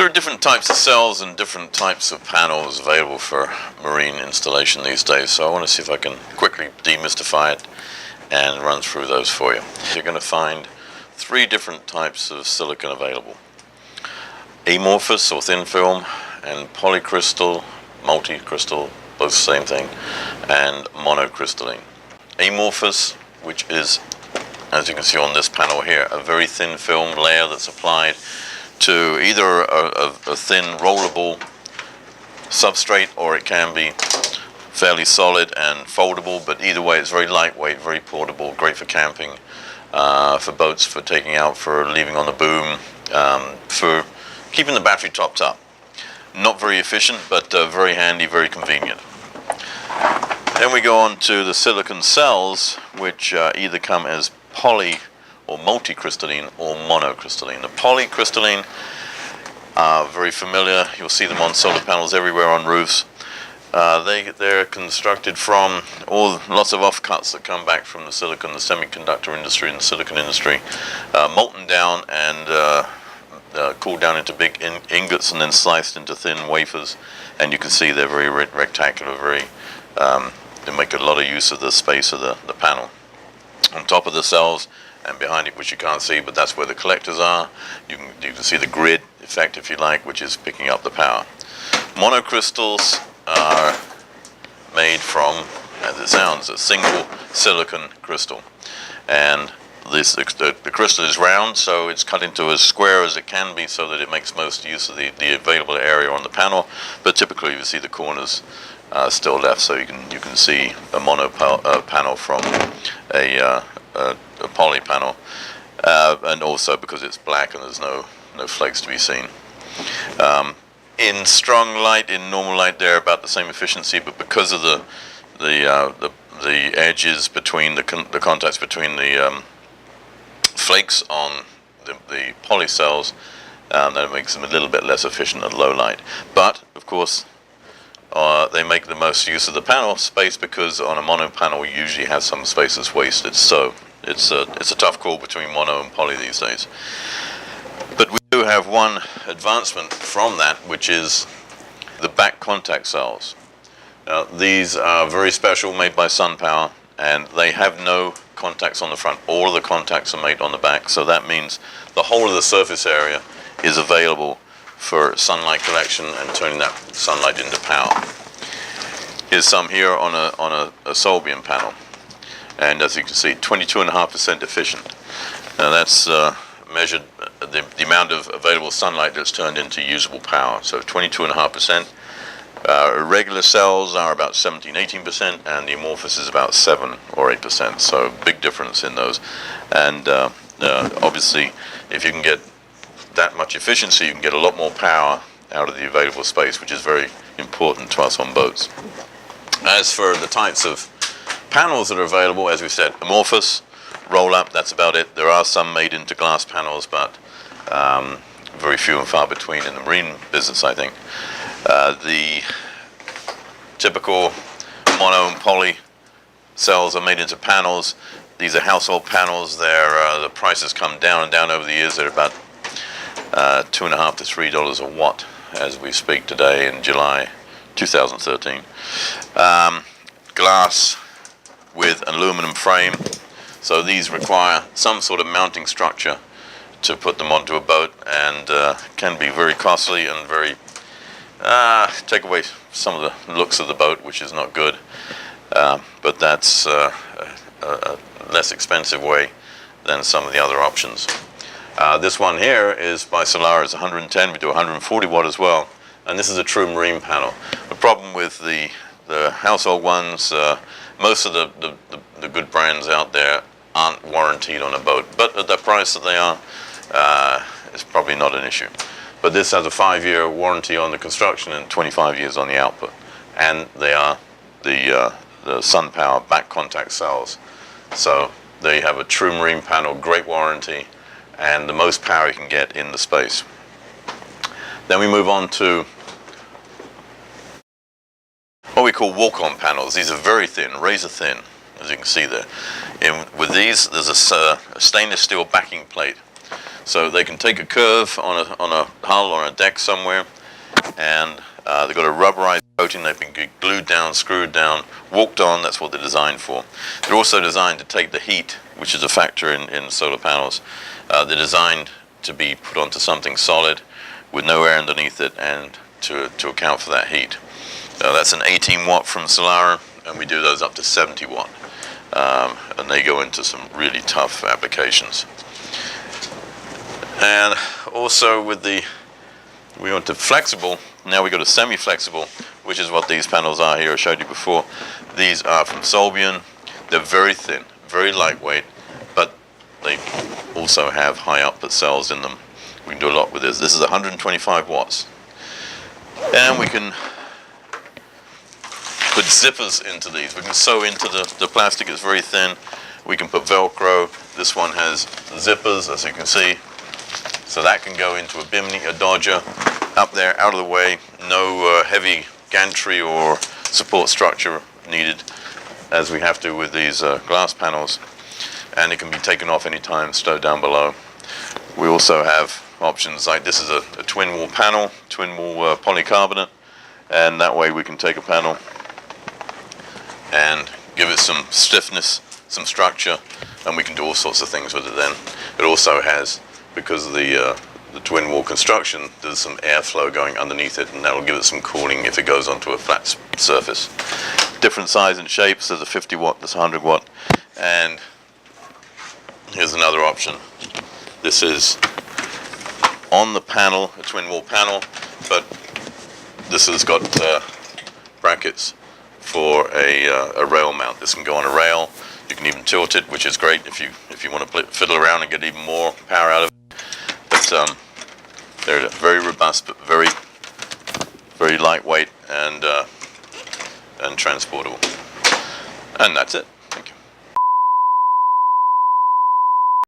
There are different types of cells and different types of panels available for marine installation these days, so I want to see if I can quickly demystify it and run through those for you. You're going to find three different types of silicon available: amorphous or thin film, and polycrystal, multicrystal, both the same thing, and monocrystalline. Amorphous, which is, as you can see on this panel here, a very thin film layer that's applied to either a thin rollable substrate, or it can be fairly solid and foldable, but either way it's very lightweight, very portable, great for camping, for boats, for taking out, for leaving on the boom, for keeping the battery topped up. Not very efficient, but very handy, very convenient. Then we go on to the silicon cells, which either come as poly or multicrystalline or monocrystalline. The polycrystalline are very familiar. You'll see them on solar panels everywhere, on roofs. They're constructed from lots of offcuts that come back from the semiconductor industry and the silicon industry, molten down and cooled down into big ingots and then sliced into thin wafers. And you can see they're very rectangular, they make a lot of use of the space of the panel. On top of the cells and behind it, which you can't see, but that's where the collectors are, you can see the grid effect, if you like, which is picking up the power. Monocrystals are made from, as it sounds, a single silicon crystal. And the crystal is round, so it's cut into as square as it can be so that it makes most use of the available area on the panel. But typically you see the corners still left, so you can see a mono panel from a poly panel, and also because it's black and there's no flakes to be seen. In strong light, in normal light, they're about the same efficiency, but because of the edges between the contacts between the flakes on the poly cells, that makes them a little bit less efficient at low light. But of course, they make the most use of the panel space, because on a mono panel you usually have some space that's wasted. So it's a tough call between mono and poly these days. But we do have one advancement from that, which is the back contact cells. Now, these are very special, made by SunPower, and they have no contacts on the front. All of the contacts are made on the back, so that means the whole of the surface area is available for sunlight collection and turning that sunlight into power. Here's some here on a Solbian panel, and as you can see, 22.5% efficient. Now that's measured the amount of available sunlight that's turned into usable power. So 22.5%. Regular cells are about 17-18%, and the amorphous is about 7 or 8%. So big difference in those. And obviously, if you can get that much efficiency, you can get a lot more power out of the available space, which is very important to us on boats. As for the types of panels that are available, as we said, amorphous, roll up, that's about it. There are some made into glass panels, but very few and far between in the marine business, I think. The typical mono and poly cells are made into panels. These are household panels. The prices come down and down over the years. They're about $2.50 to $3 a watt as we speak today in July 2013. Glass with an aluminum frame, so these require some sort of mounting structure to put them onto a boat, and can be very costly and very take away some of the looks of the boat, which is not good, but that's a less expensive way than some of the other options. This one here is by Solaris, 110. We do 140 watt as well, and this is a true marine panel. The problem with the household ones, most of the good brands out there aren't warranted on a boat, but at the price that they are, it's probably not an issue. But this has a 5-year warranty on the construction and 25 years on the output, and they are the SunPower back contact cells. So they have a true marine panel, great warranty, and the most power you can get in the space. Then we move on to what we call walk-on panels. These are very thin, razor thin, as you can see there. With these, there's a stainless steel backing plate So they can take a curve on a hull or on a deck somewhere, and they've got a rubberized coating. They've been glued down, screwed down, walked on. That's what they're designed for. They're also designed to take the heat, which is a factor in solar panels. They're designed to be put onto something solid with no air underneath it, and to account for that heat. That's an 18 watt from Solara, and we do those up to 70 watt. And they go into some really tough applications. And also with we went to flexible, now we go to semi-flexible, which is what these panels are here I showed you before. These are from Solbian. They're very thin, very lightweight, but they also have high output cells in them. We can do a lot with this. This is 125 watts. And we can put zippers into these. We can sew into the plastic. It's very thin. We can put Velcro. This one has zippers, as you can see. So that can go into a Bimini, a Dodger, up there, out of the way. No heavy gantry or support structure needed, as we have to with these glass panels. And it can be taken off anytime, stowed down below. We also have options like this is a twin wall panel, twin wall polycarbonate, and that way we can take a panel and give it some stiffness, some structure, and we can do all sorts of things with it then. It also has, because of the twin wall construction, there's some airflow going underneath it, and that'll give it some cooling if it goes onto a flat surface. Different size and shapes. There's a 50 watt, there's a 100 watt, and here's another option. This is on the panel, a twin wall panel, but this has got brackets for a rail mount. This can go on a rail. You can even tilt it, which is great if you want to fiddle around and get even more power out of it. But they're very robust, but very, very lightweight and transportable. And that's it.